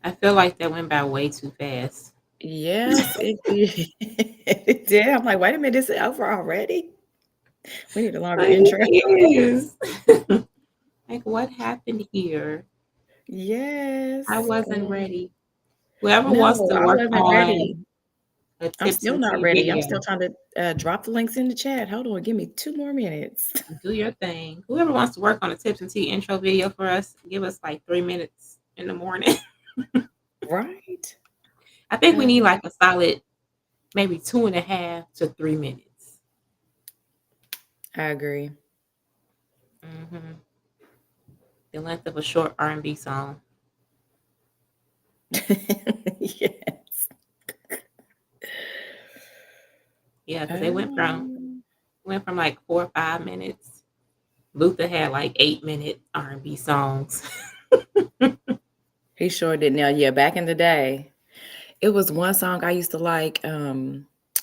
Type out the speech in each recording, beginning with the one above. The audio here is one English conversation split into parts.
I feel like that went by way too fast. Yes, it did. It did. I'm like, wait a minute, this is over already. We need a longer Like, intro. it is. Like, what happened here? I Yes. wasn't ready. Whoever wants No, to I work wasn't ready. on a I'm tips still and not tea ready. I'm video, still trying to drop the links in the chat. Hold on, give me 2 more minutes. do your thing. Whoever wants to work on a tips and tea intro video for us, give us like 3 minutes in the morning. Right? I think we need Um, like a solid maybe 2.5 to 3 minutes. I agree. Hmm. The length of a short R&B song. Yes. Yeah, because they Um, went from like 4 or 5 minutes. Luther had like 8 minute R&B songs. he sure did. Now, yeah, back in the day, it was one song I used to like,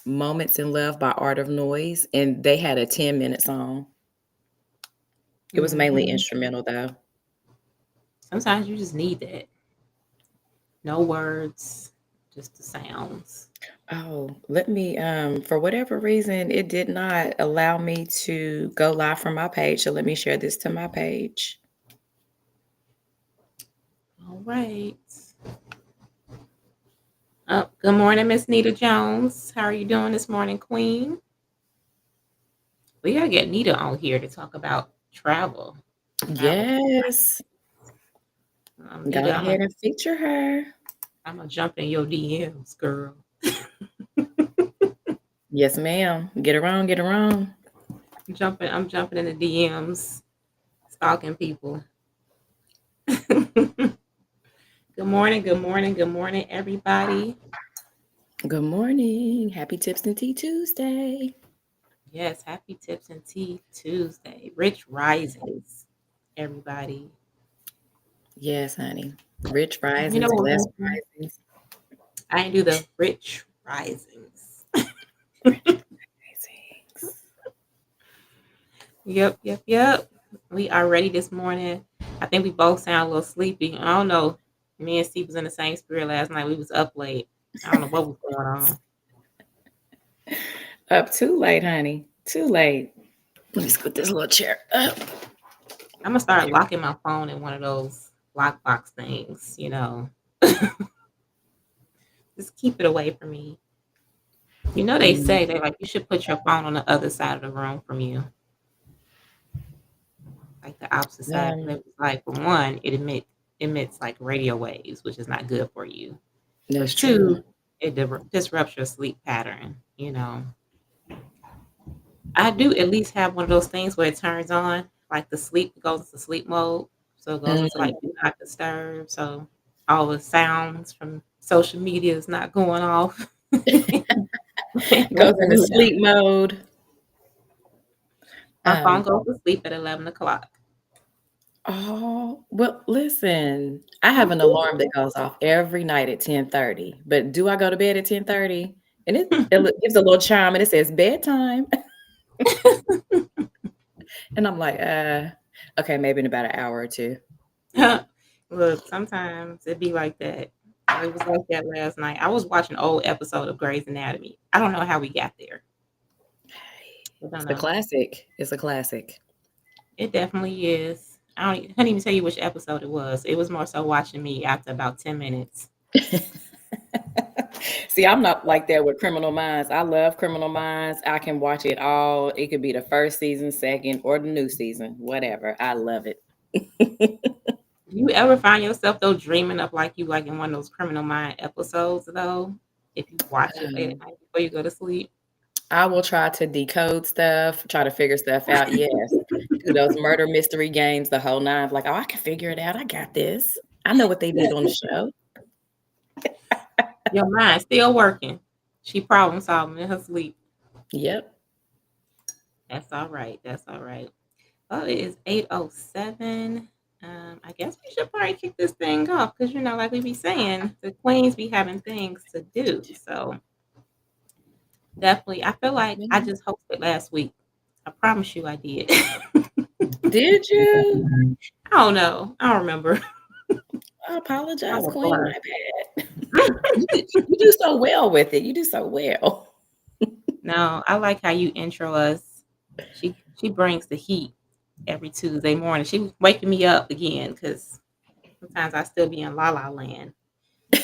Moments in Love by Art of Noise, and they had a 10-minute song. It was mainly Hmm. instrumental though. Sometimes you just need that. No words, just the sounds. Oh, let me for whatever reason it did not allow me to go live from my page. So let me share this to my page. All right. Good morning, Miss Nita Jones. How are you doing this morning, Queen? We gotta get Nita on here to talk about travel advice. Yes. Go Nita, ahead and feature her. I'm gonna jump in your DMs, girl. Yes, ma'am. Get her on, get her on. I'm jumping in the DMs, stalking people. Good morning, good morning, good morning, everybody. Good morning. Happy Tips and Tea Tuesday. Yes, happy Tips and Tea Tuesday. Rich Risings, everybody. Yes, honey. Rich You know risings, what we're blessed gonna do? risings. I didn't do the Rich Risings. Rich risings. Yep, yep, yep. We are ready this morning. I think we both sound a little sleepy. I don't know. Me and Steve was in the same spirit last night. We was up late. I don't know what was going on. Up too late, honey. Too late. Let me scoot this little chair up. I'm gonna start There. locking my phone in one of those lockbox things, Just keep it away from me. You know they Mm, say they like you should put your phone on the other side of the room from you, like the opposite side. Because um, it was like for one, it emits like radio waves, which is not good for you. that's But true. two, it disrupts your sleep pattern. I do at least have one of those things where it turns on, like the sleep goes into sleep mode. So it goes into Mm, like do not disturb. So all the sounds from social media is not going off. goes Waking into me up. sleep mode. My phone Um, goes to sleep at 11 o'clock. oh, well, listen. I have an alarm that goes off every night at 10:30. But do I go to bed at 10:30? And it gives a little chime and it says bedtime. And I'm like, okay, maybe in about an hour or two. Look, sometimes it be like that. It was like that last night. I was watching an old episode of Grey's Anatomy. I don't know how we got there. I don't It's a know. classic. It's a classic. It definitely is. Couldn't even tell you which episode it was. It was more so watching me after about 10 minutes. See, I'm not like that with Criminal Minds. I love Criminal Minds. I can watch it all. It could be the first season, second, or the new season, whatever. I love it. Do you ever find yourself though dreaming of like you like in one of those Criminal Mind episodes though? If you watch it late at Um, night before you go to sleep? I will try to decode stuff, try to figure stuff out. Yes. Do those murder mystery games, the whole nine. Like, oh, I can figure it out. I got this. I know what they did on the show. Your mind still working. She problem solving in her sleep. Yep. That's all right. That's all right. Oh, it is 8:07. I guess we should probably kick this thing off because like we be saying, the queens be having things to do. So definitely, I feel like I just hosted last week. I promise you, I did. Did you? I don't know. I don't remember. I I apologize, will Queen. blur. My bad. You do so well with it. You do so well. No, I like how you intro us. She brings the heat every Tuesday morning. She was waking me up again because sometimes I still be in la la land.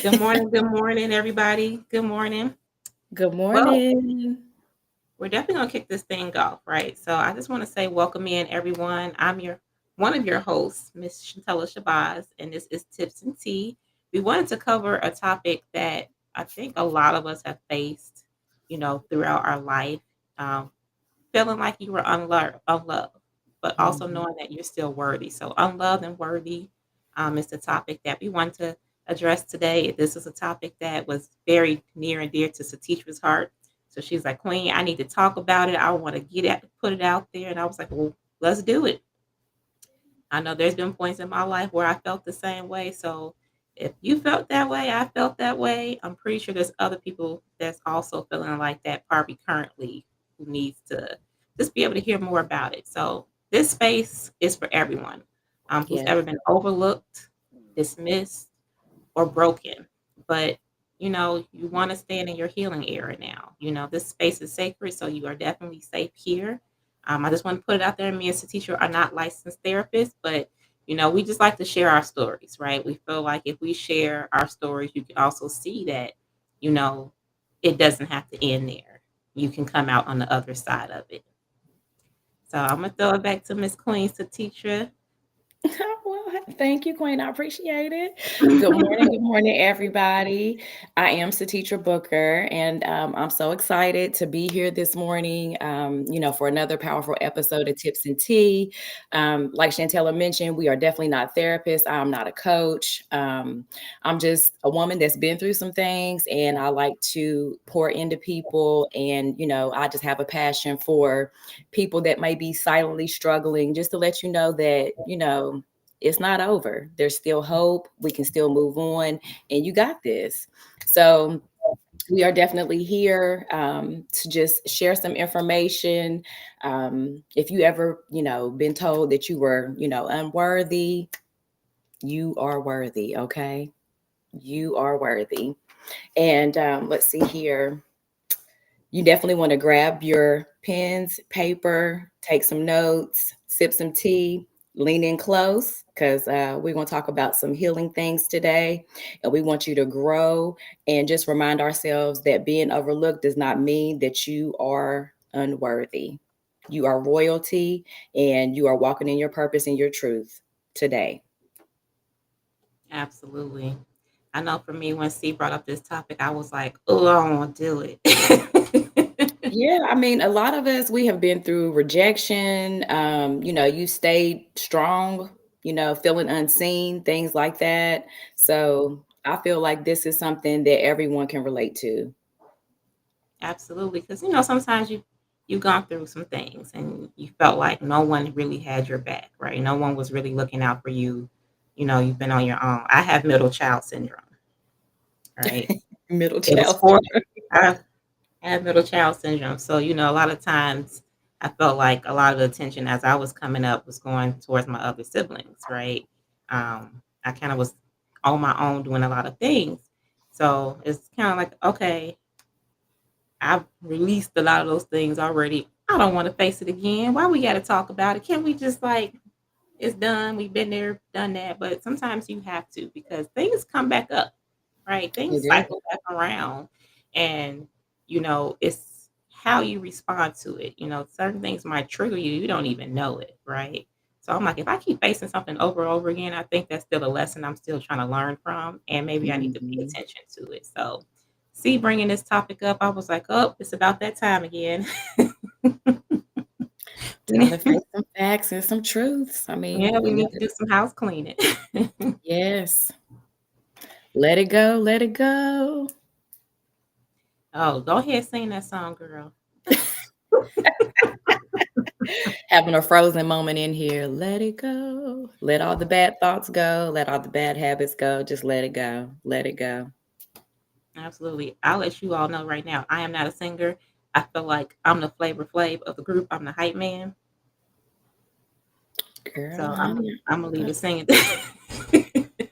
Good morning, everybody. Good morning. Good Well, morning. we're definitely gonna kick this thing off, right? So I just want to say welcome in everyone. I'm your one of your hosts, Miss Shantella Shabazz, and this is Tips and Tea. We wanted to cover a topic that I think a lot of us have faced, throughout our life. Um, Feeling like you were unloved, but also Mhm. knowing that you're still worthy. So unloved and worthy is the topic that we want to address today. This is a topic that was very near and dear to Satitra's heart. So she's like, Queen, I need to talk about it. I want to put it out there. And I was like, well, let's do it. I know there's been points in my life where I felt the same way. So if you felt that way, I felt that way. I'm pretty sure there's other people that's also feeling like that, probably currently, who needs to just be able to hear more about it. So this space is for everyone who's Yes. ever been overlooked, dismissed, or broken. But you want to stand in your healing era now. This space is sacred, so you are definitely safe here. I just want to put it out there. Me and Satisha are not licensed therapists, but we just like to share our stories, right? We feel like if we share our stories, you can also see that, you know, it doesn't have to end there. You can come out on the other side of it. So I'm gonna throw it back to Miss Queen Satisha. Well, thank you, Queen. I appreciate it. Good morning, everybody. I am Satitra Booker, and I'm so excited to be here this morning. For another powerful episode of Tips and Tea. Like Chantella mentioned, we are definitely not therapists. I'm not a coach. I'm just a woman that's been through some things, and I like to pour into people. And I just have a passion for people that may be silently struggling, just to let you know that, it's not over. There's still hope. We can still move on, and you got this. So, we are definitely here to just share some information. If you ever, been told that you were, unworthy, you are worthy, okay? You are worthy. And let's see here. You definitely want to grab your pens, paper, take some notes, sip some tea, lean in close because we're going to talk about some healing things today. And we want you to grow and just remind ourselves that being overlooked does not mean that you are unworthy. You are royalty and you are walking in your purpose and your truth today. Absolutely. I know for me, when C brought up this topic, I was like, oh, I don't want to do it. Yeah, I mean, a lot of us, we have been through rejection. You stayed strong, feeling unseen, things like that. So I feel like this is something that everyone can relate to. Absolutely. Because, sometimes you've gone through some things and you felt like no one really had your back, right? No one was really looking out for you. You've been on your own. I have middle child syndrome, right? Middle It was child. for I have middle child syndrome. So, a lot of times I felt like a lot of the attention as I was coming up was going towards my other siblings, right? I kind of was on my own doing a lot of things. So it's kind of like, okay, I've released a lot of those things already. I don't want to face it again. Why we got to talk about it? Can't we just it's done? We've been there, done that. But sometimes you have to because things come back up, right? They Things do. cycle back around. And, it's how you respond to it. Certain things might trigger you. You don't even know it, right? So I'm like, if I keep facing something over and over again, I think that's still a lesson I'm still trying to learn from. And maybe I need to pay Mhm. attention to it. So, see, bringing this topic up, I was like, oh, it's about that time again. Time to face some facts and some truths. I Yeah, mean, we need to do some house cleaning. yes. Let it go. Let it go. Oh, go ahead, sing that song, girl. Having a frozen moment in here. Let it go. Let all the bad thoughts go. Let all the bad habits go. Just let it go. Let it go. Absolutely. I'll let you all know right now. I am not a singer. I feel like I'm the Flavor Flav of the group. I'm the hype man. So Girl, I'm honey. I'm gonna leave Uh, the singing.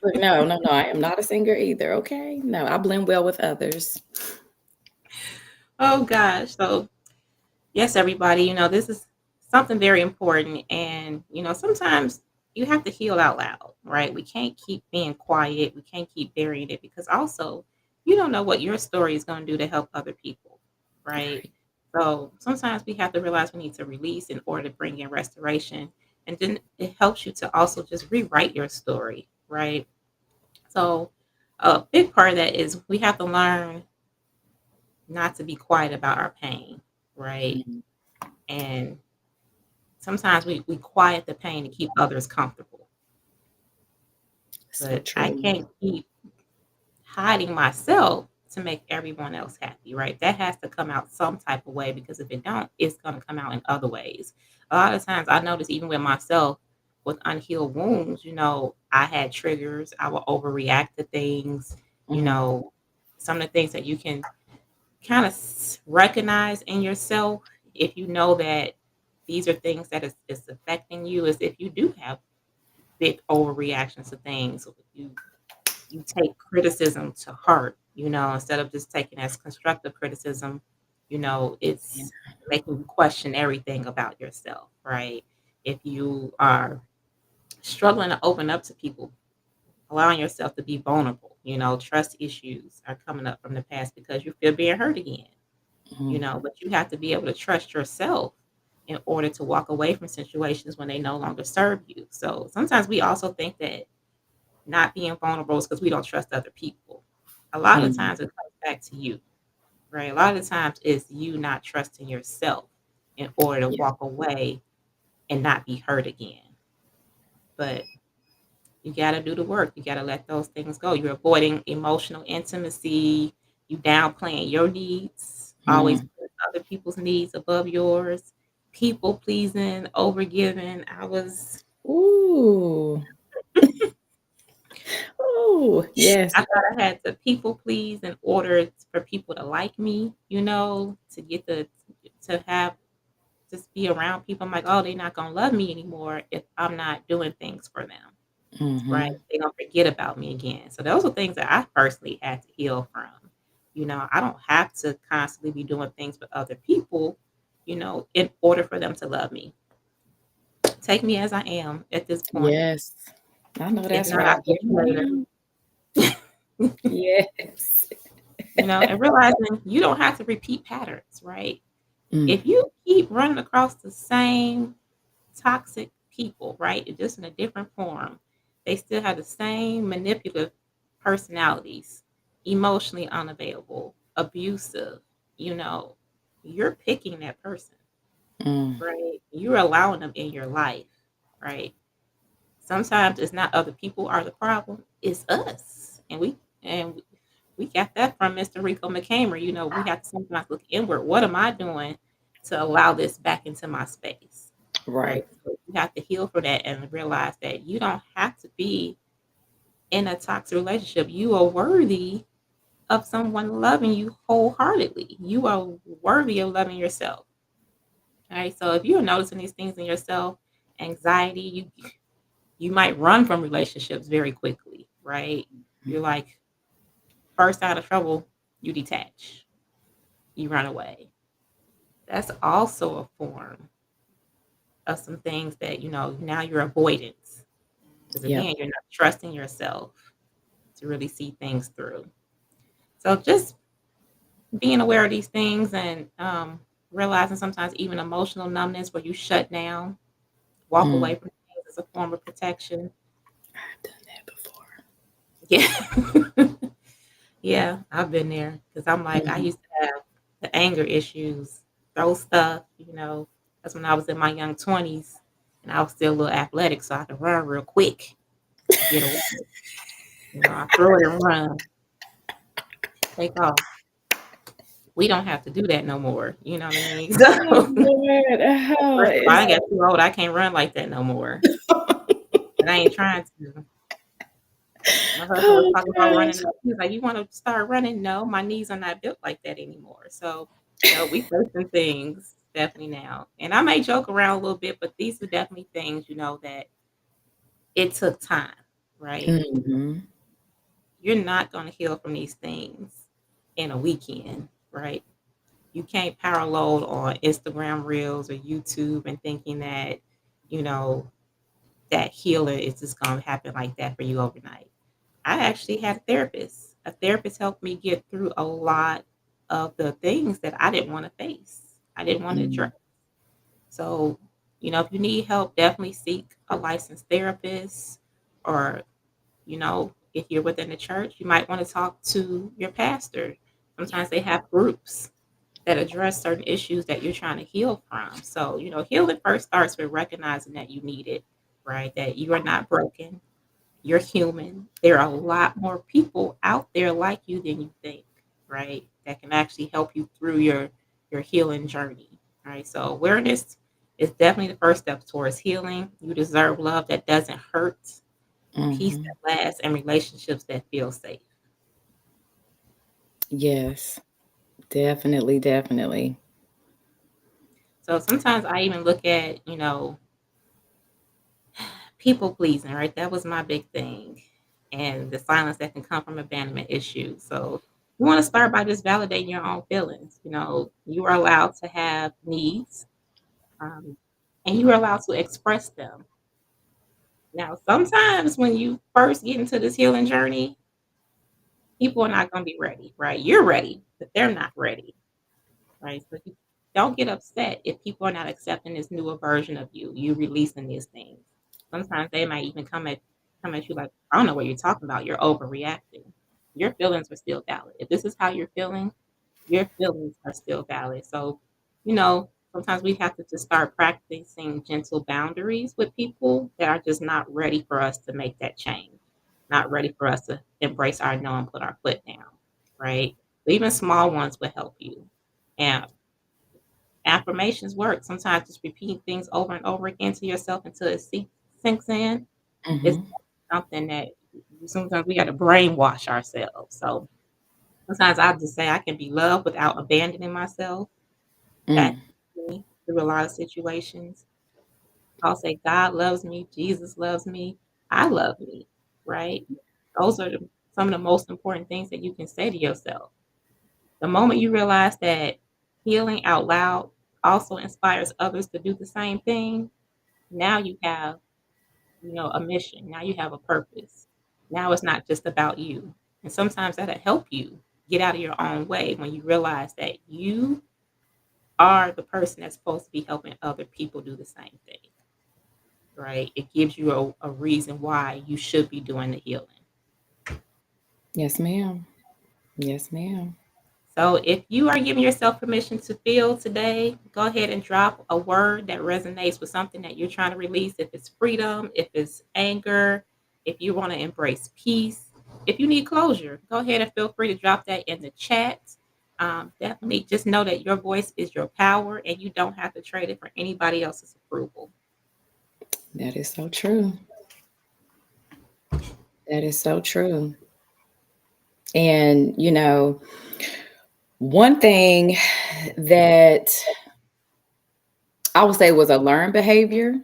Look, no, no, no, I am not a singer either, okay? No, I blend well with others. Oh gosh. So yes, everybody, this is something very important. And, sometimes you have to heal out loud, right? We can't keep being quiet. We can't keep burying it because also you don't know what your story is going to do to help other people, right? Right. So sometimes we have to realize we need to release in order to bring in restoration. And then it helps you to also just rewrite your story, right? So a big part of that is we have to learn not to be quiet about our pain, right? Mhm. And sometimes we quiet the pain to keep others comfortable, So but I true. can't keep hiding myself to make everyone else happy, right? That has to come out some type of way because if it don't, it's going to come out in other ways. A lot of times I notice even with myself with unhealed wounds, I had triggers, I will overreact to things, you Mm, know, some of the things that you can kind of recognize in yourself if you know that these are things that is affecting you is if you do have big overreactions to things. You take criticism to heart, instead of just taking it as constructive criticism, yeah. it's making you question everything about yourself, right? If you are struggling to open up to people, allowing yourself to be vulnerable, trust issues are coming up from the past because you feel being hurt again, Mhm. but you have to be able to trust yourself in order to walk away from situations when they no longer serve you. So sometimes we also think that not being vulnerable is because we don't trust other people. A lot of Mm, times it comes back to you, right? A lot of times it's you not trusting yourself in order to yeah. walk away and not be hurt again. But you got to do the work. You got to let those things go. You're avoiding emotional intimacy. You downplaying your needs, always Mm. putting other people's needs above yours, people pleasing, overgiving. Ooh. Ooh, yes. I thought I had to people please in order for people to like me, to get to have just be around people. I'm like, oh, they're not gonna love me anymore if I'm not doing things for them, right? Mhm. They're gonna forget about me again. So those are things that I personally had to heal from. I don't have to constantly be doing things for other people, in order for them to love me. Take me as I am at this point. Yes. I know If that's not, right. I'll get you later. Mhm. Yes. And realizing you don't have to repeat patterns, right? Mm, If you keep running across the same toxic people, right, just in a different form, they still have the same manipulative personalities, emotionally unavailable, abusive, you know, you're picking that person, mm. right? You're allowing them in your life, right? Sometimes it's not other people are the problem, it's us. And we got that from Mr. Rico McCamer. We have to sometimes look inward. What am I doing to allow this back into my space? Right. Right. So you have to heal for that and realize that you don't have to be in a toxic relationship. You are worthy of someone loving you wholeheartedly. You are worthy of loving yourself. All right. So if you're noticing these things in yourself, anxiety, you might run from relationships very quickly, right? Mm. You're like first out of trouble, you detach, you run away. That's also a form of some things that, now you're avoidance. Because Yep. again, you're not trusting yourself to really see things through. So just being aware of these things and realizing sometimes even emotional numbness where you shut down, walk Mm. away from things as a form of protection. I've done that before. Yeah. Yeah, I've been there because I'm like, I Mhm. used to have the anger issues, throw stuff, that's when I was in my young 20s and I was still a little athletic, so I could run real quick and get away. I throw it and run, take off. We don't have to do that no more. You know what I mean? Oh, So, Lord. Oh, first of all, it's I got too old. I can't run like that no more. And I ain't trying to. My husband was oh talking about running. gosh. He was like, "You want to start running?" No, my knees are not built like that anymore. So, no, we facing things definitely now. And I may joke around a little bit, but these are definitely things, that it took time, right? Mhm. You're not going to heal from these things in a weekend, right? You can't power load on Instagram Reels or YouTube and thinking that, you know, that healer is just going to happen like that for you overnight. I actually had a therapist. A therapist helped me get through a lot of the things that I didn't want to face. I didn't want to address. Mm. So, if you need help, definitely seek a licensed therapist, or, if you're within the church, you might want to talk to your pastor. Sometimes they have groups that address certain issues that you're trying to heal from. So, healing first starts with recognizing that you need it, right? That you are not broken, you're human. There are a lot more people out there like you than you think, right? That can actually help you through your healing journey. Right. So awareness is definitely the first step towards healing. You deserve love that doesn't hurt, peace Mhm. that lasts, and relationships that feel safe. Yes. Definitely, definitely. So sometimes I even look at, people pleasing, right? That was my big thing. And the silence that can come from abandonment issues. So you want to start by just validating your own feelings. You are allowed to have needs, um, and you are allowed to express them. Now, sometimes when you first get into this healing journey, people are not going to be ready, right? You're ready, but they're not ready, right? So you don't get upset if people are not accepting this newer version of you releasing these things. Sometimes they might even come at you like, I don't know what you're talking about. You're overreacting. Your feelings are still valid. If this is how you're feeling, your feelings are still valid. So, sometimes we have to just start practicing gentle boundaries with people that are just not ready for us to make that change, not ready for us to embrace our no and put our foot down, right? But even small ones will help you. And affirmations work. Sometimes just repeating things over and over again to yourself until it sinks in. It's Mhm. something that sometimes we got to brainwash ourselves. So sometimes I just say I can be loved without abandoning myself. That Mm. helps me through a lot of situations. I'll say God loves me, Jesus loves me, I love me, right? Those are some of the most important things that you can say to yourself. The moment you realize that healing out loud also inspires others to do the same thing, now you have, a mission. Now you have a purpose. Now it's not just about you. And sometimes that'll help you get out of your own way when you realize that you are the person that's supposed to be helping other people do the same thing, right? It gives you a reason why you should be doing the healing. Yes, ma'am. Yes, ma'am. So if you are giving yourself permission to feel today, go ahead and drop a word that resonates with something that you're trying to release. If it's freedom, if it's anger, if you want to embrace peace, if you need closure, go ahead and feel free to drop that in the chat. Definitely just know that your voice is your power and you don't have to trade it for anybody else's approval. That is so true. That is so true. And, one thing that I would say was a learned behavior,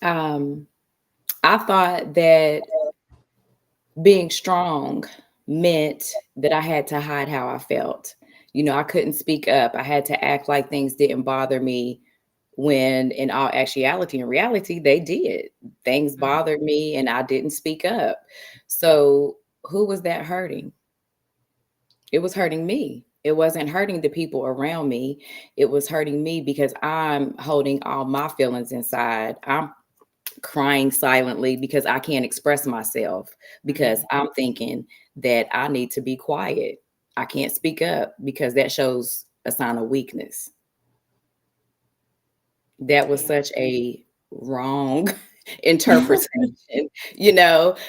um, I thought that being strong meant that I had to hide how I felt. I couldn't speak up. I had to act like things didn't bother me when in all actuality and reality they did. Things Mhm. bothered me and I didn't speak up. So who was that hurting? It was hurting me. It wasn't hurting the people around me. It was hurting me because I'm holding all my feelings inside. I'm crying silently because I can't express myself because Mhm. I'm thinking that I need to be quiet. I can't speak up because that shows a sign of weakness. That was Yeah. such a wrong interpretation,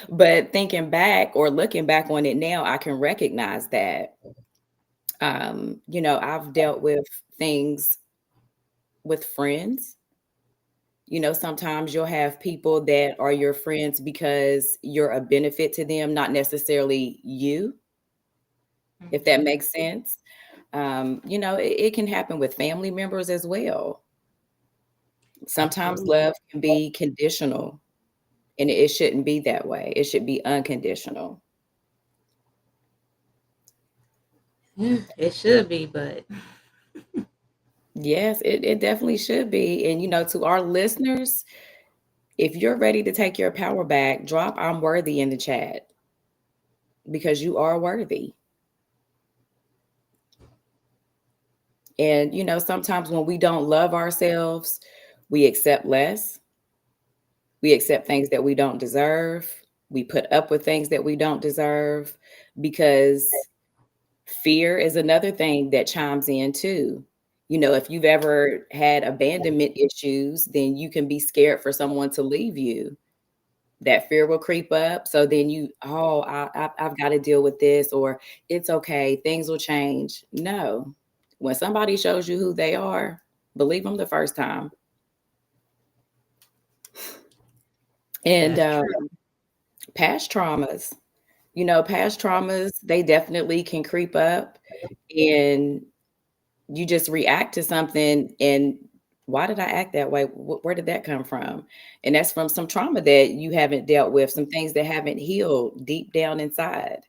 but thinking back or looking back on it now, I can recognize that. I've dealt with things with friends. Sometimes you'll have people that are your friends because you're a benefit to them, not necessarily you, if that Mhm. makes sense. It can happen with family members as well. Sometimes Absolutely. love can be conditional. and it shouldn't be that way. It should be unconditional. It should be, but Yes, it definitely should be. And to our listeners, if you're ready to take your power back, drop "I'm worthy" in the chat because you are worthy. And sometimes when we don't love ourselves, we accept less. We accept things that we don't deserve. We put up with things that we don't deserve because fear is another thing that chimes in too. If you've ever had abandonment issues, then you can be scared for someone to leave you. That fear will creep up. So then I've got to deal with this, or it's okay, things will change. No, when somebody shows you who they are, believe them the first time. And that's true. past traumas, past traumas, they definitely can creep up, and you just react to something, and why did I act that way? Where did that come from? And that's from some trauma that you haven't dealt with, some things that haven't healed deep down inside.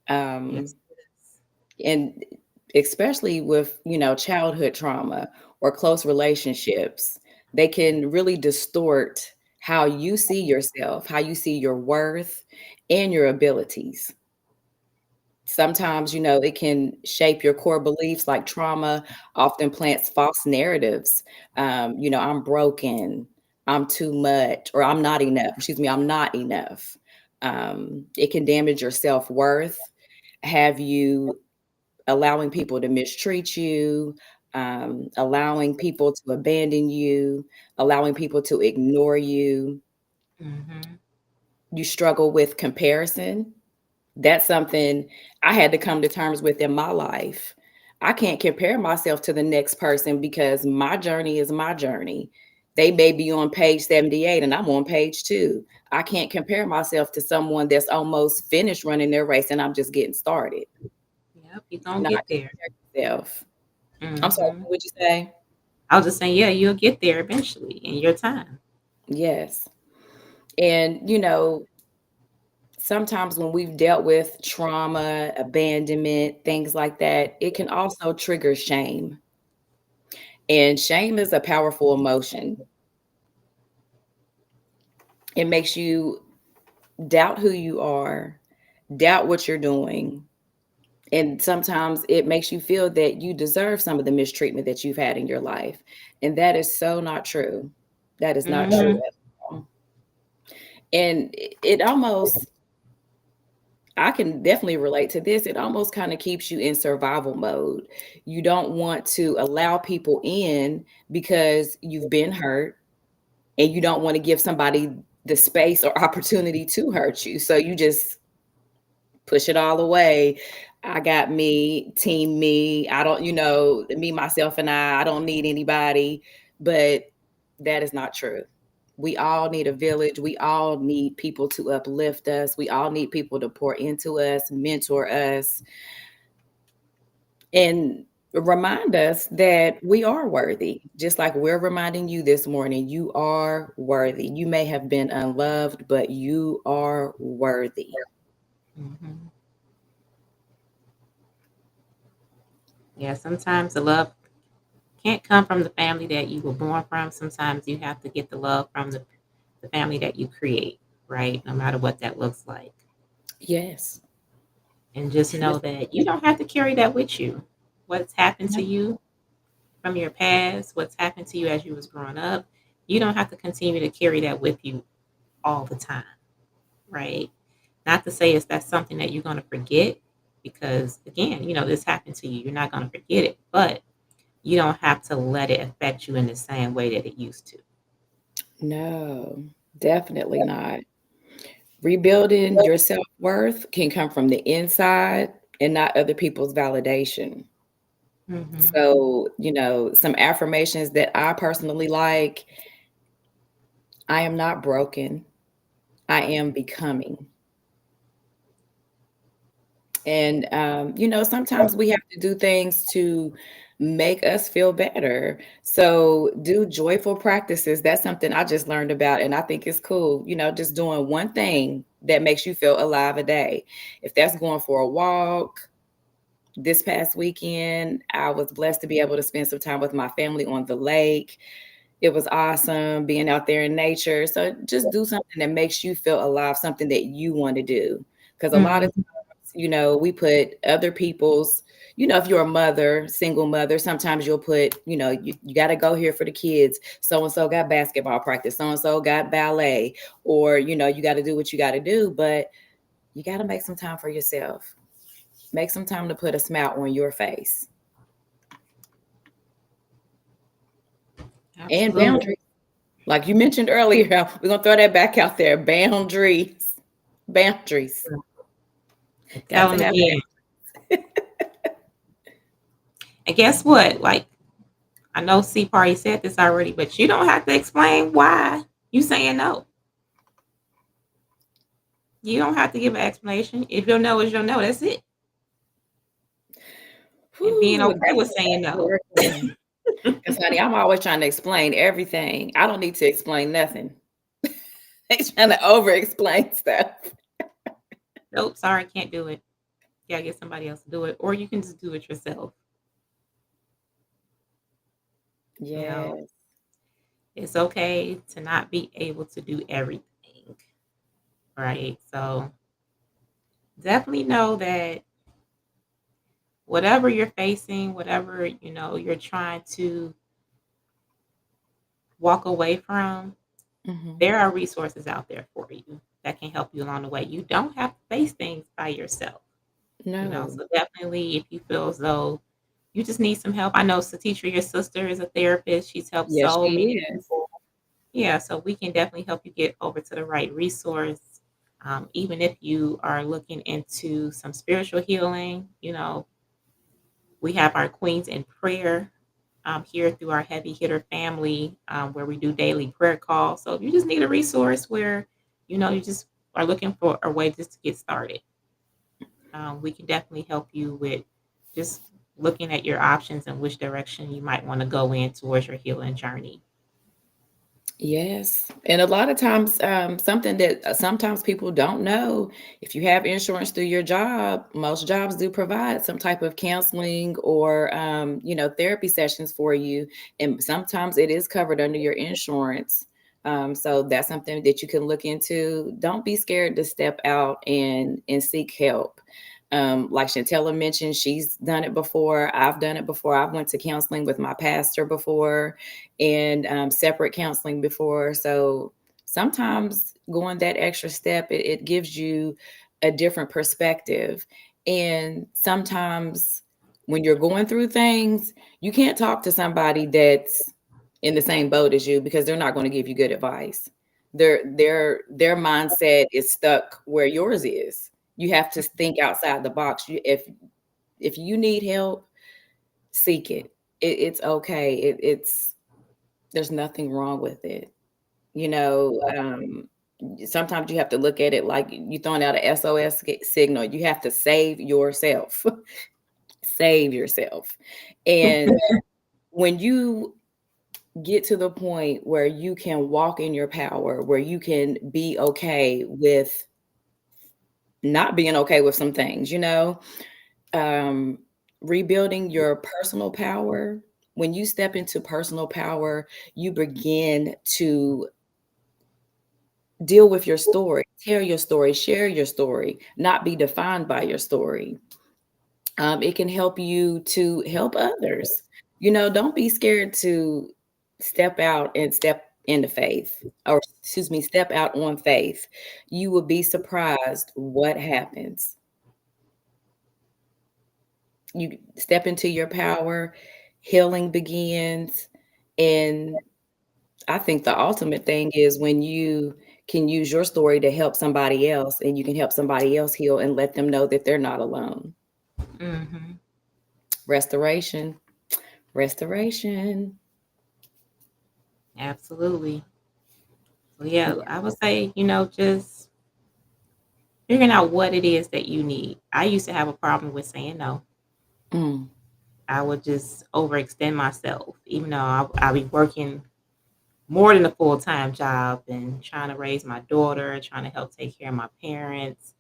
Um, Yes, it is. and especially with, childhood trauma or close relationships, they can really distort how you see yourself, how you see your worth and your abilities. Sometimes, it can shape your core beliefs, like trauma often plants false narratives. I'm broken, I'm too much, or I'm not enough. Excuse me, I'm not enough. It can damage your self worth, have you allowing people to mistreat you, allowing people to abandon you, allowing people to ignore you. Mhm. You struggle with comparison. That's something I had to come to terms with in my life. I can't compare myself to the next person because my journey is my journey. They may be on page 78 and I'm on page 2. I can't compare myself to someone that's almost finished running their race and I'm just getting started. Yep, you Do gonna not get there. compare yourself. I'm sorry, Mhm. what would you say? I was just saying, yeah, you'll get there eventually in your time. Yes. And, sometimes when we've dealt with trauma, abandonment, things like that, it can also trigger shame. And shame is a powerful emotion. It makes you doubt who you are, doubt what you're doing. And sometimes it makes you feel that you deserve some of the mistreatment that you've had in your life. And that is so not true. That is not true Mhm. at all. And it almost, I can definitely relate to this. It almost kind of keeps you in survival mode. You don't want to allow people in because you've been hurt, and you don't want to give somebody the space or opportunity to hurt you. So you just push it all away. I got me, team me. I don't, me, myself, and I don't need anybody. But that is not true. We all need a village. We all need people to uplift us. We all need people to pour into us, mentor us, and remind us that we are worthy. Just like we're reminding you this morning, you are worthy. You may have been unloved, but you are worthy. Mhm. Yeah, sometimes the love can't come from the family that you were born from. Sometimes you have to get the love from the family that you create, right? No matter what that looks like. Yes. And just know Yes. that you don't have to carry that with you. What's happened to you from your past, what's happened to you as you was growing up, you don't have to continue to carry that with you all the time, right? Not to say it's that's something that you're going to forget because again, this happened to you. You're not going to forget it, but you don't have to let it affect you in the same way that it used to. No, definitely not. Rebuilding your self worth can come from the inside and not other people's validation. Mhm. So, some affirmations that I personally like: I am not broken, I am becoming. And, sometimes we have to do things to make us feel better. So, do joyful practices. That's something I just learned about, and I think it's cool. Just doing one thing that makes you feel alive a day. If that's going for a walk, this past weekend, I was blessed to be able to spend some time with my family on the lake. It was awesome being out there in nature. So just do something that makes you feel alive, something that you want to do. Because a lot of Mhm. times, we put other people's, if you're a mother, single mother, sometimes you'll put, you got to go here for the kids. So and so got basketball practice. So and so got ballet, or, you got to do what you got to do. But you got to make some time for yourself. Make some time to put a smile on your face. And Absolutely. boundaries. Like you mentioned earlier, we're gonna throw that back out there. Boundaries. Boundaries. Got Tell to them have again. And guess what? Like, I know C Party said this already, but you don't have to explain why you saying no. You don't have to give an explanation. If your no is your no, that's it. And being whew, okay that's with saying no. working. Because honey, I'm always trying to explain everything. I don't need to explain nothing. They trying to over explain stuff. Nope, sorry, can't do it. You gotta get somebody else to do it. Or you can just do it yourself. You know, Yes. it's okay to not be able to do everything. Right. So definitely know that whatever you're facing, whatever, you're trying to walk away from, Hmm. there are resources out there for you that can help you along the way. You don't have to face things by yourself. No. So definitely if you feel as though you just need some help. I know Satitra, your sister, is a therapist. She's helped Yes, so many she is. people. Yeah, so we can definitely help you get over to the right resource. Even if you are looking into some spiritual healing, we have our Queens in Prayer here through our Heavy Hitter family, where we do daily prayer calls. So if you just need a resource where, you just are looking for a way just to get started, we can definitely help you with just looking at your options and which direction you might want to go in towards your healing journey. Yes, and a lot of times, something that sometimes people don't know, if you have insurance through your job, most jobs do provide some type of counseling or, therapy sessions for you, and sometimes it is covered under your insurance. So that's something that you can look into. Don't be scared to step out and seek help. Like Chantella mentioned, she's done it before. I've done it before. I've went to counseling with my pastor before and separate counseling before. So sometimes going that extra step, it gives you a different perspective. And sometimes when you're going through things, you can't talk to somebody that's in the same boat as you because they're not going to give you good advice. Their mindset is stuck where yours is. You have to think outside the box. If you need help, seek it. It's okay. It's there's nothing wrong with it. You know, sometimes you have to look at it like you throwing out a SOS signal. You have to save yourself. Save yourself. And when you get to the point where you can walk in your power, where you can be okay with not being okay with some things, um, rebuilding your personal power. When you step into personal power, you begin to deal with your story, tell your story, share your story, not be defined by your story. It can help you to help others. Don't be scared to step out and step into faith, or excuse me, step out on faith. You will be surprised what happens. You step into your power, healing begins. And I think the ultimate thing is when you can use your story to help somebody else and you can help somebody else heal and let them know that they're not alone. Hmm. Restoration, restoration. Absolutely. So yeah, Yeah. I would say, just figuring out what it is that you need. I used to have a problem with saying no. Mm. I would just overextend myself, even though I'll be working more than a full-time job and trying to raise my daughter, trying to help take care of my parents,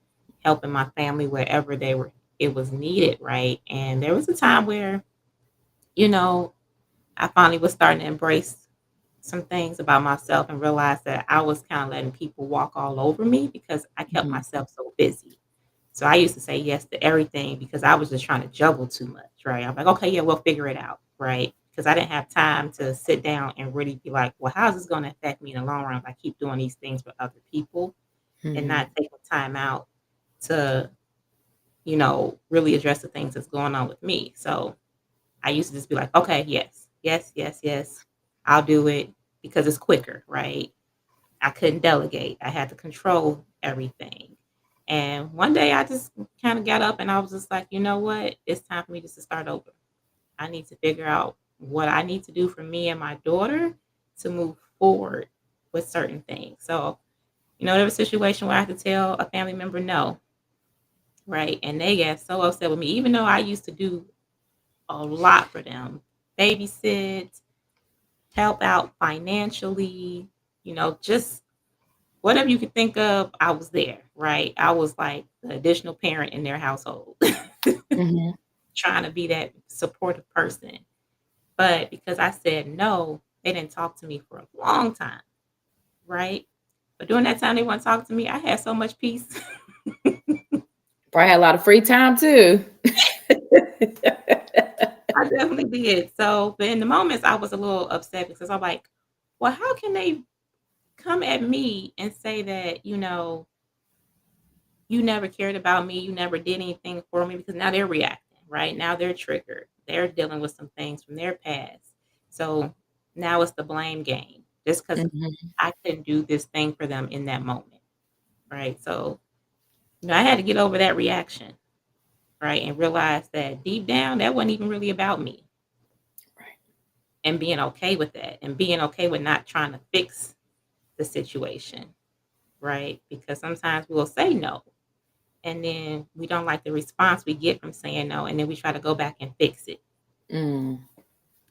helping my family wherever they were it was needed, right? And there was a time where, you know, I finally was starting to embrace some things about myself and realize that I was kind of letting people walk all over me because I kept Mhm. myself so busy. So I used to say yes to everything because I was just trying to juggle too much, right? I'm like, okay, yeah, we'll figure it out, right? Because I didn't have time to sit down and really be like, well, how's this going to affect me in the long run if I keep doing these things for other people and Mhm. not taking time out to, really address the things that's going on with me. So I used to just be like, okay, yes, yes, yes, yes, I'll do it because it's quicker, right? I couldn't delegate. I had to control everything. And one day I just kind of got up and I was just like, you know what? It's time for me just to start over. I need to figure out what I need to do for me and my daughter to move forward with certain things. So, there was a situation where I had to tell a family member no, right? And they got so upset with me, even though I used to do a lot for them, babysit, help out financially, just whatever you could think of, I was there, right? I was like the additional parent in their household, Mhm. trying to be that supportive person. But because I said no, they didn't talk to me for a long time, right? But during that time they wouldn't talk to me, I had so much peace. Probably had a lot of free time too. I definitely did. So, but in the moments, I was a little upset because I'm like, well, how can they come at me and say that, you never cared about me, you never did anything for me because now they're reacting, right? Now they're triggered. They're dealing with some things from their past. So now it's the blame game just because Mhm. I couldn't do this thing for them in that moment, right? So, I had to get over that reaction, right? And realize that deep down, that wasn't even really about me Right. and being okay with that and being okay with not trying to fix the situation, right? Because sometimes we'll say no and then we don't like the response we get from saying no, and then we try to go back and fix it. Mm.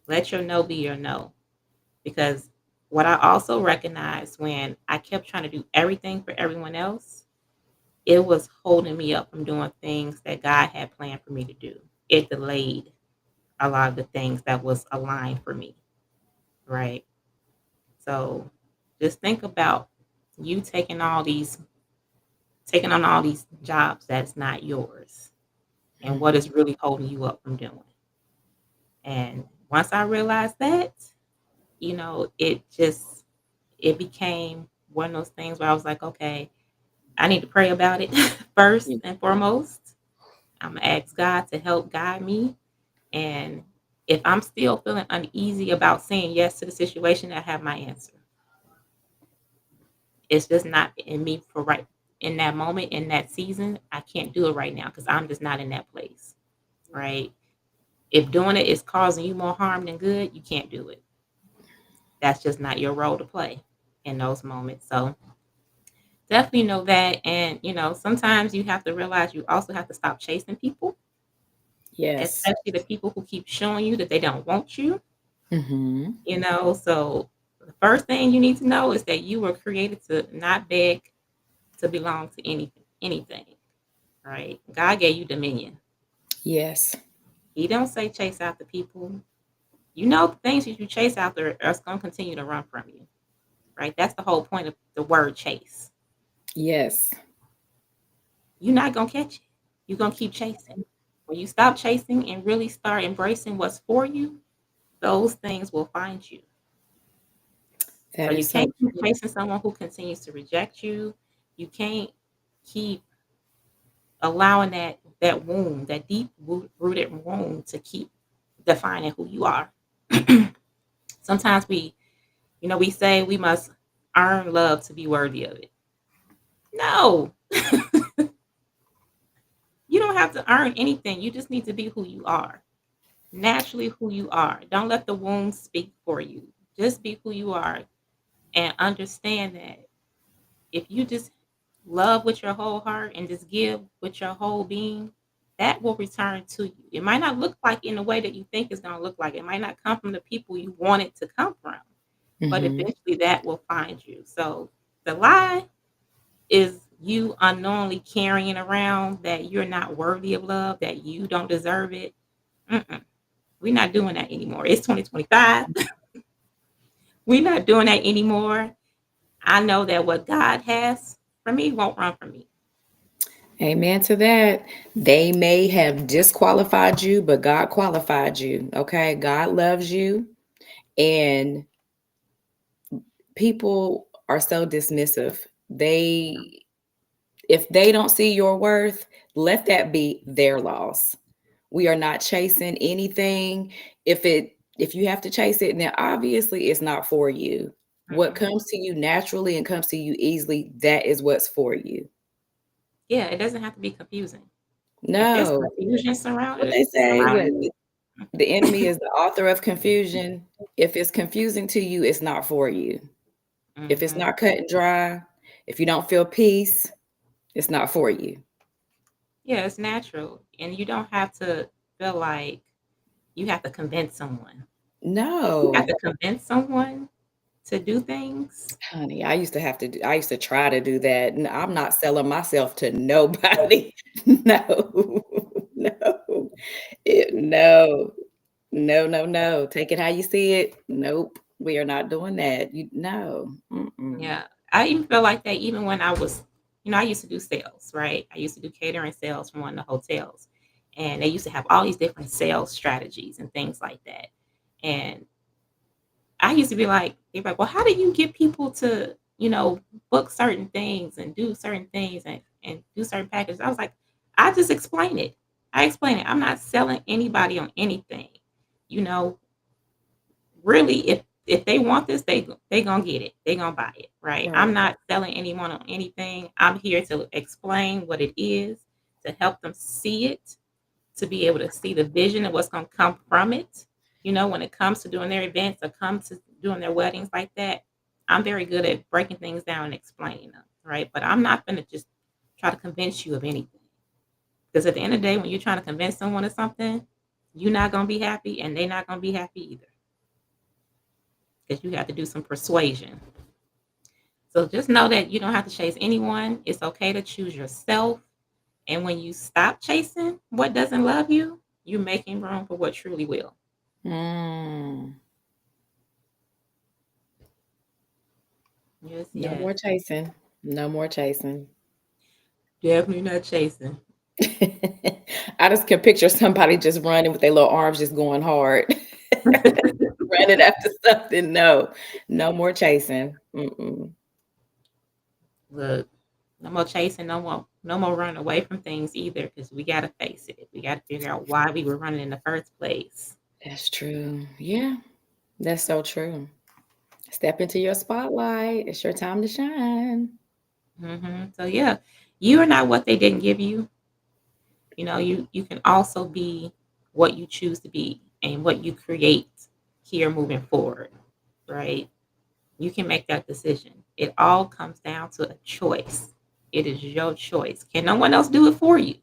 Let your no be your no. Because what I also recognized when I kept trying to do everything for everyone else, it was holding me up from doing things that God had planned for me to do. It delayed a lot of the things that was aligned for me, right? So just think about you taking on all these jobs that's not yours and what is Mhm. really holding you up from doing. And once I realized that, it became one of those things where I was like, okay, I need to pray about it first Yeah. and foremost. I'm gonna ask God to help guide me. And if I'm still feeling uneasy about saying yes to the situation, I have my answer. It's just not in me for right in that moment, in that season. I can't do it right now because I'm just not in that place. Right. If doing it is causing you more harm than good, you can't do it. That's just not your role to play in those moments. So definitely know that. And, sometimes you have to realize you also have to stop chasing people, Yes. especially the people who keep showing you that they don't want you, Mhm. So the first thing you need to know is that you were created to not beg to belong to anything, right? God gave you dominion. Yes. He don't say chase after people. You know the things that you chase after are going to continue to run from you, right? That's the whole point of the word chase. Yes. You're not going to catch it. You're going to keep chasing. When you stop chasing and really start embracing what's for you, those things will find you. So That you is so can't keep true. chasing someone who continues to reject you. You can't keep allowing that wound, that deep rooted wound, to keep defining who you are. Sometimes we say we must earn love to be worthy of it. No, you don't have to earn anything. You just need to be who you are, naturally who you are. Don't let the wound speak for you. Just be who you are and understand that if you just love with your whole heart and just give with your whole being, that will return to you. It might not look like in the way that you think it's going to look like. It might not come from the people you want it to come from, but Mhm. eventually that will find you. So the lie is you unknowingly carrying around that you're not worthy of love, that you don't deserve it. Mm-mm. We're not doing that anymore. It's 2025. We're not doing that anymore. I know that what God has for me won't run from me. Amen to that. They may have disqualified you, but God qualified you. Okay. God loves you. And people are so dismissive. If they don't see your worth, let that be their loss. We are not chasing anything. If you have to chase it, then obviously it's not for you. What Mhm. comes to you naturally and comes to you easily, that is what's for you. Yeah, it doesn't have to be confusing. If there's No. confusion What they say, what surrounding the enemy is the author of confusion. If it's confusing to you, it's not for you. If it's mhm. not cut and dry, if you don't feel peace, it's not for you. Yeah, it's natural, and you don't have to feel like you have to convince someone. If you have No. to convince someone to do things, Honey, I used to try to do that. I'm not selling myself to nobody. No. No. No. No, no, no. Take it how you see it. Nope. We are not doing that. You no. Mm-mm. yeah. I even feel like that even when I was, I used to do sales, right? I used to do catering sales from one of the hotels. And they used to have all these different sales strategies and things like that. And I used to be like, they're like, well, how do you get people to, book certain things and do certain things and do certain packages? I was like, I just explain it. I explain it. I'm not selling anybody on anything. You know, really, if they want this, they gonna get it. They gonna buy it, right? I'm Right. not selling anyone on anything. I'm here to explain what it is, to help them see it, to be able to see the vision of what's gonna come from it. When it comes to doing their events or comes to doing their weddings like that, I'm very good at breaking things down and explaining them, right? But I'm not gonna just try to convince you of anything. Because at the end of the day, when you're trying to convince someone of something, you're not gonna be happy and they're not gonna be happy either. Because you have to do some persuasion. So just know that you don't have to chase anyone. It's okay to choose yourself. And when you stop chasing what doesn't love you, you're making room for what truly will. Mm. Yes, No yes. more chasing. No more chasing. Definitely not chasing. I just can picture somebody just running with their little arms just going hard. Running after something. No. No more chasing. Mm-mm. Look, no more chasing, no more running away from things either, because we gotta face it. We gotta figure out why we were running in the first place. That's true. Yeah, that's so true. Step into your spotlight. It's your time to shine. So yeah, you are not what they didn't give you. You can also be what you choose to be and what you create here moving forward, right? You can make that decision. It all comes down to a choice. It is your choice. Can no one else do it for you?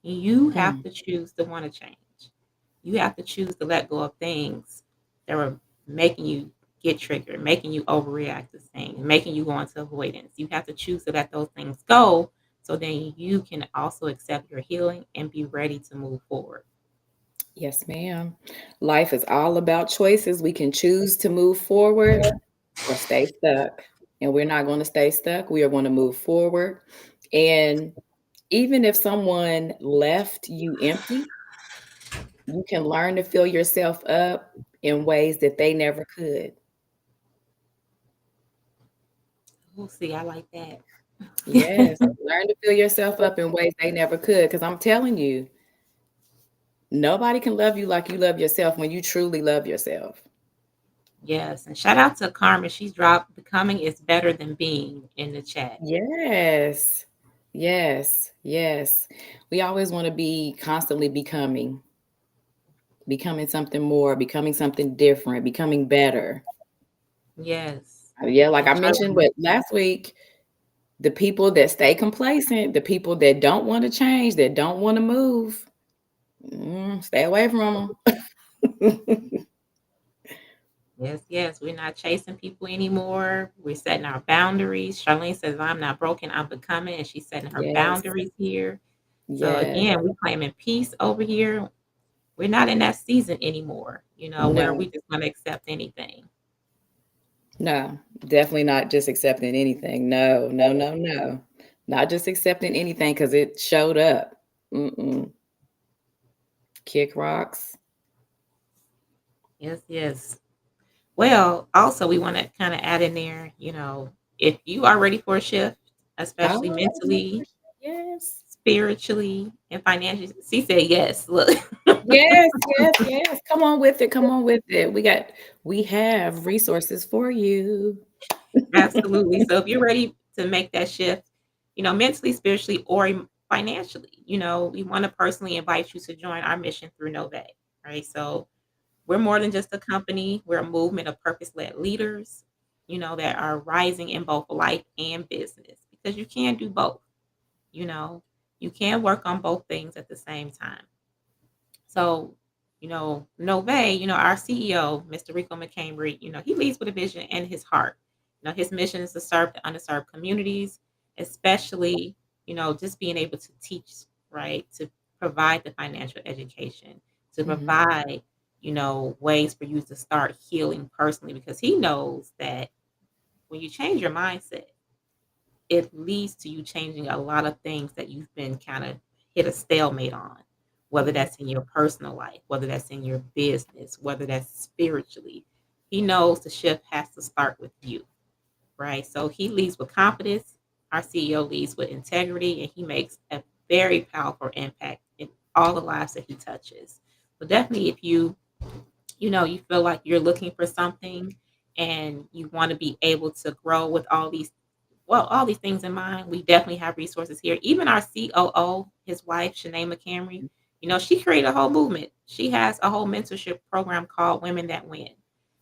You have Mm. to choose to want to change. You have to choose to let go of things that are making you get triggered, making you overreact to things, making you go into avoidance. You have to choose to let those things go so then you can also accept your healing and be ready to move forward. Yes, ma'am. Life is all about choices. We can choose to move forward or stay stuck. And we're not going to stay stuck. We are going to move forward. And even if someone left you empty, you can learn to fill yourself up in ways that they never could. We'll see. I like that. Yes, learn to fill yourself up in ways they never could. Because I'm telling you, nobody can love you like you love yourself when you truly love yourself. Yes. And shout out to Carmen. She's dropped becoming is better than being in the chat. Yes. Yes. Yes. We always want to be constantly becoming something more, becoming something different, becoming better. Yes. Yeah, like I And mentioned, trust me. but last week, The people that stay complacent, the people that don't want to change, that don't want to move, stay away from them. Yes, yes. We're not chasing people anymore. We're setting our boundaries. Charlene says, I'm not broken, I'm becoming. And she's setting her Yes, boundaries here. So yes. again, we're claiming peace over here. We're not in that season anymore, where No, we just want to accept anything. no, definitely not just accepting anything. No, no, no, no. Not just accepting anything because it showed up. Mm-mm. Kick rocks. Yes, yes. Well, also we want to kind of add in there, if you are ready for a shift, especially Oh, mentally, yes. spiritually, and financially. She said yes. Look. Yes, yes, yes. Come on with it. Come on with it. We have resources for you. Absolutely. So if you're ready to make that shift, mentally, spiritually, or financially, we want to personally invite you to join our mission through Nove, right? So we're more than just a company. We're a movement of purpose-led leaders, that are rising in both life and business because you can do both, you know. You can work on both things at the same time. So, Nove, our CEO, Mr. Rico McCambry, he leads with a vision and his heart. His mission is to serve the underserved communities, especially, just being able to teach, right? To provide the financial education, to Mhm, provide, ways for you to start healing personally, because he knows that when you change your mindset, it leads to you changing a lot of things that you've been kind of hit a stalemate on, whether mhm, that's in your personal life, whether that's in your business, whether that's spiritually. He knows the shift has to start with you, right? So he leads with confidence. Our CEO leads with integrity, and he makes a very powerful impact in all the lives that he touches. So definitely, if you feel like you're looking for something and you want to be able to grow with all these things in mind, we definitely have resources here. Even our COO, his wife, Shanae McCamry, she created a whole movement. She has a whole mentorship program called Women That Win,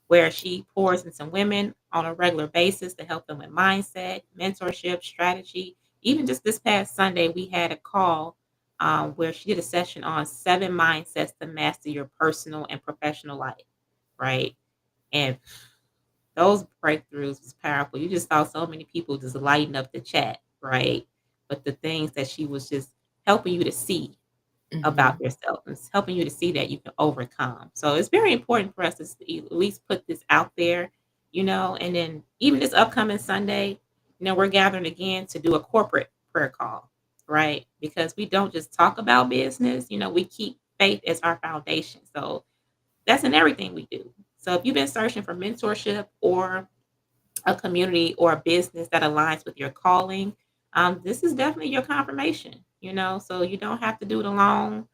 where she pours into women on a regular basis to help them with mindset, mentorship, strategy. Even just this past Sunday, we had a call where she did a session on 7 mindsets to master your personal and professional life, right? And those breakthroughs was powerful. You just saw so many people just lighting up the chat, right? But the things that she was just helping you to see about mhm. yourself and helping you to see that you can overcome. So it's very important for us to at least put this out there, and then even this upcoming Sunday, we're gathering again to do a corporate prayer call, right? Because we don't just talk about business, we keep faith as our foundation. So that's in everything we do. So if you've been searching for mentorship or a community or a business that aligns with your calling, this is definitely your confirmation, so you don't have to do it alone.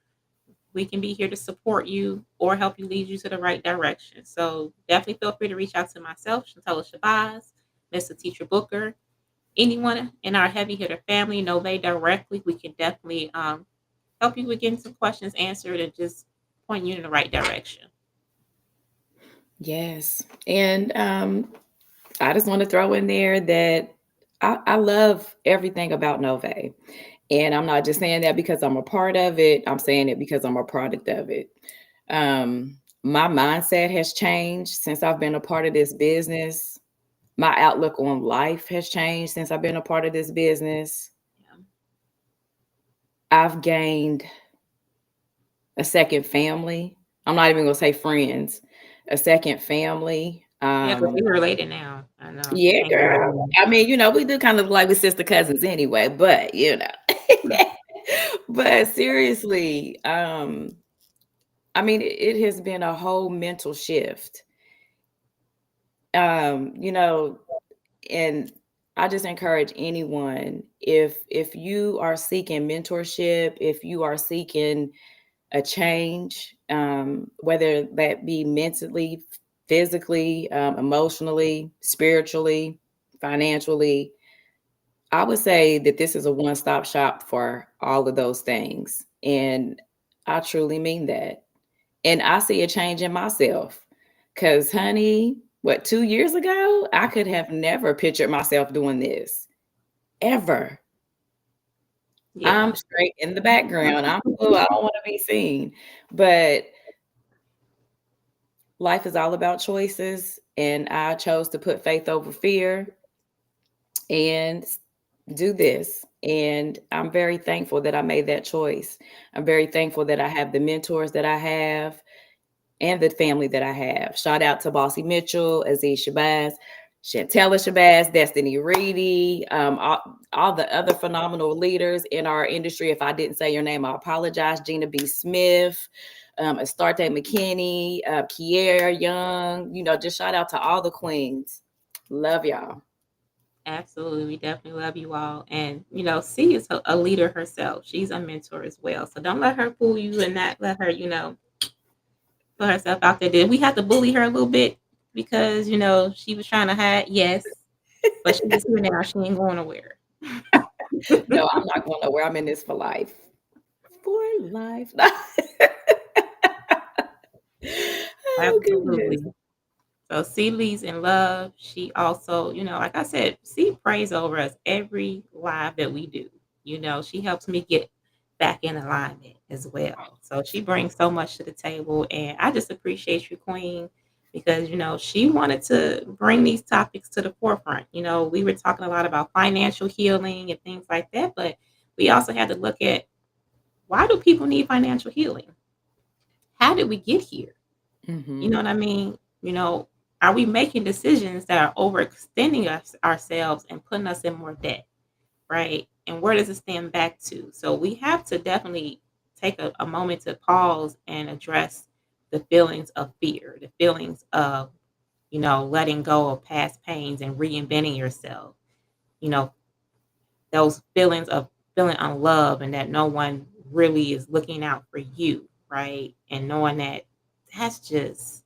We can be here to support you or help you lead you to the right direction. So definitely feel free to reach out to myself, Shantella Shabazz, Mr. Teacher Booker, anyone in our heavy hitter family, know they directly. We can definitely help you with getting some questions answered and just point you in the right direction. Yes. And I just want to throw in there that I love everything about Nove. And I'm not just saying that because I'm a part of it. I'm saying it because I'm a product of it. My mindset has changed since I've been a part of this business. My outlook on life has changed since I've been a part of this business. Yeah, I've gained a second family. I'm not even going to say friends, a second family. yeah, because we're related now. I know she Yeah, came through girl. the I mean, we do kind of like with sister cousins anyway, but but seriously, I mean, it has been a whole mental shift. You know, and I just encourage anyone, if you are seeking mentorship, if you are seeking a change, whether that be mentally, physically, emotionally, spiritually, financially, I would say that this is a one-stop shop for all of those things. And I truly mean that. And I see a change in myself. Cause honey, what, 2 years ago, I could have never pictured myself doing this ever. I'm Yeah. straight in the background. I'm cool. I don't want to be seen. But life is all about choices, and I chose to put faith over fear and do this. And I'm very thankful that I made that choice. I'm very thankful that I have the mentors that I have and the family that I have. Shout out to Bossy Mitchell, Aziz Shabazz, Chantella Shabazz, Destiny Reedy, all the other phenomenal leaders in our industry. If I didn't say your name, I apologize. Gina B. Smith, Astarte McKinney, Kiera Young, just shout out to all the queens. Love y'all. Absolutely. We definitely love you all. And, C is a leader herself. She's a mentor as well. So don't let her fool you and not let her, put herself out there. Did we have to bully her a little bit because, she was trying to hide? Yes. But she is here now. She ain't going nowhere. No, I'm not going nowhere. I'm in this for life. For life. Oh, goodness. Absolutely. So C leads in love. She also, like I said, C prays over us every live that we do. She helps me get back in alignment as well. So she brings so much to the table. And I just appreciate you, Queen, because, she wanted to bring these topics to the forefront. We were talking a lot about financial healing and things like that, but we also had to look at why do people need financial healing? How did we get here? You know Mm-hmm. what I mean? Are we making decisions that are overextending ourselves and putting us in more debt, right? And where does it stand back to? So we have to definitely take a moment to pause and address the feelings of fear, the feelings of, letting go of past pains and reinventing yourself. You know, those feelings of feeling unloved and that no one really is looking out for you, right? And knowing that that's just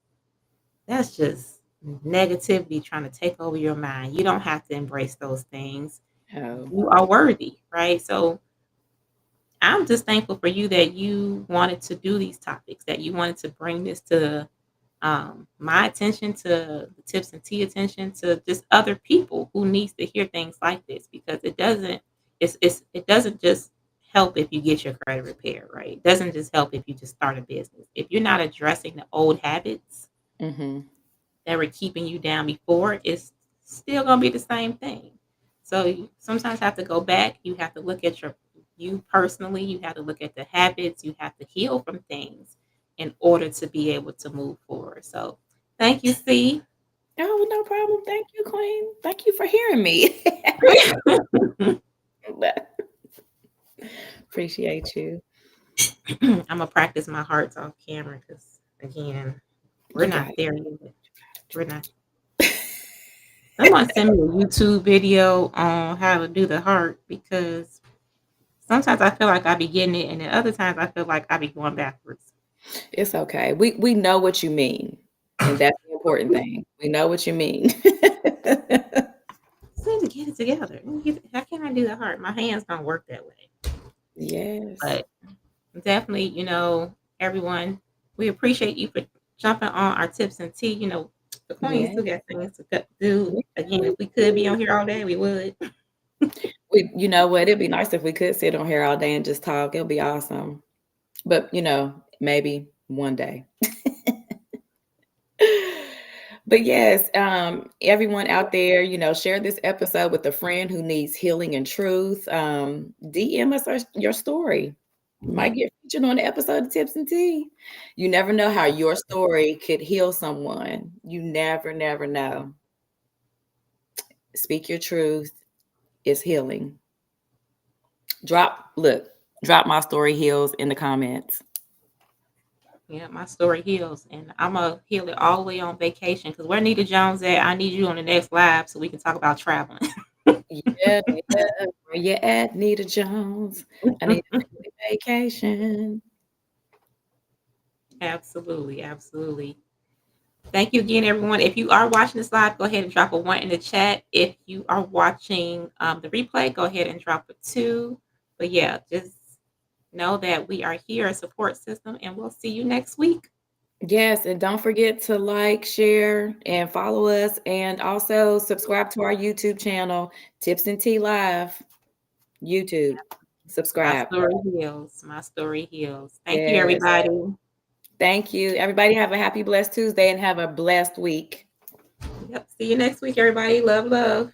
that's just negativity trying to take over your mind. You don't have to embrace those things. Oh, You are worthy, right? So I'm just thankful for you that you wanted to do these topics, that you wanted to bring this to my attention, to the Tips and Tea attention, to just other people who needs to hear things like this because it doesn't just help if you get your credit repair, right? It doesn't just help if you just start a business. If you're not addressing the old habits mm-hmm. that were keeping you down before, it's still going to be the same thing. So you sometimes have to go back. You have to look at you personally. You have to look at the habits. You have to heal from things in order to be able to move forward. So thank you, C. Oh, no problem. Thank you, Queen. Thank you for hearing me. Appreciate you. I'm gonna practice my hearts off camera because again, we're You not got it. there yet. We're not. Someone send me a YouTube video on how to do the heart because sometimes I feel like I be getting it, and then other times I feel like I be going backwards. It's okay. We know what you mean, and that's the important thing. We know what you mean. Just need to get it together. How can I do the heart? My hands don't work that way. Yes. But definitely, everyone, we appreciate you for jumping on our tips and tea. The queens Yeah. still got things to do. We Again, we if we could be on here all day, we would. you know what? It'd be nice if we could sit on here all day and just talk. It'll be awesome. But, maybe one day. But yes, everyone out there, share this episode with a friend who needs healing and truth. DM us your story. Might get featured on the episode of Tips and Tea. You never know how your story could heal someone. You never, never know. Speak your truth is healing. Drop my story heals in the comments. Yeah, my story heals, and I'm gonna heal it all the way on vacation. Because where Nita Jones at? I need you on the next live so we can talk about traveling. Yeah, yeah. Where you at, Nita Jones? I need a family vacation. Absolutely, absolutely. Thank you again, everyone. If you are watching this live, go ahead and drop a one in the chat. If you are watching the replay, go ahead and drop a two. But yeah, just know that we are here, a support system, and we'll see you next week. Yes, and don't forget to like, share, and follow us, and also subscribe to our YouTube channel, Tips and Tea Live. YouTube. My Subscribe. story heals. My story heals. Thank you, Yes. everybody. Thank you. Everybody have a happy, blessed Tuesday and have a blessed week. Yep. See you next week, everybody. Love, love.